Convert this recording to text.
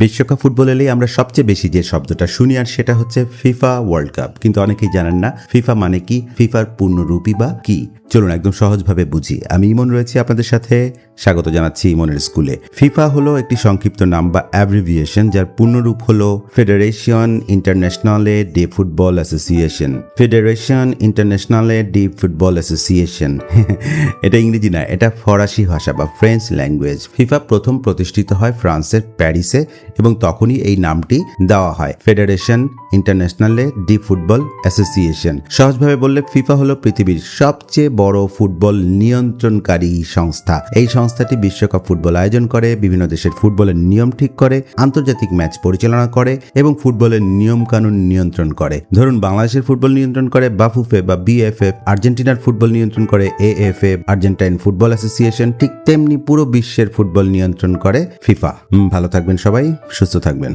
বিশ্বকাপ ফুটবল এলেই আমরা সবচেয়ে বেশি যে শব্দটা শুনি আর সেটা হচ্ছে ফিফা ওয়ার্ল্ড কাপ। কিন্তু অনেকেই জানেন না ফিফা মানে কি, ফিফার পূর্ণরূপই বা কি। চলুন একদম সহজভাবে বুঝি। আমি ইমন রয়েছি আপনাদের সাথে, স্বাগত জানাচ্ছি ইমনের স্কুলে। ফিফা হলো একটি সংক্ষিপ্ত নাম বা অ্যাব্রিভিয়েশন, যার পূর্ণরূপ হলো Federation Internationale de Football Association. Federation Internationale de Football Association এটা ইংরেজি না, এটা ফরাসি ভাষা বা ফ্রেঞ্চ ল্যাঙ্গুয়েজ। ফিফা প্রথম প্রতিষ্ঠিত হয় ফ্রান্সের প্যারিসে এবং তখনই এই নামটি দেওয়া হয়, ফেডারেশন ইন্টারন্যাশনালে ডি ফুটবল অ্যাসোসিয়েশন। সহজভাবে বললে ফিফা হলো পৃথিবীর সবচেয়ে বড় ফুটবল নিয়ন্ত্রণকারী সংস্থা। এই সংস্থাটি বিশ্বকাপ ফুটবল আয়োজন করে, বিভিন্ন দেশের ফুটবলের নিয়ম ঠিক করে, আন্তর্জাতিক ম্যাচ পরিচালনা করে এবং ফুটবলের নিয়ম কানুন নিয়ন্ত্রণ করে। ধরুন বাংলাদেশের ফুটবল নিয়ন্ত্রণ করে বাফুফে বা বিএফএফ, আর্জেন্টিনার ফুটবল নিয়ন্ত্রণ করে এএফএফ আর্জেন্টাইন ফুটবল অ্যাসোসিয়েশন, ঠিক তেমনি পুরো বিশ্বের ফুটবল নিয়ন্ত্রণ করে ফিফা। ভালো থাকবেন সবাই, সুস্থ থাকবেন।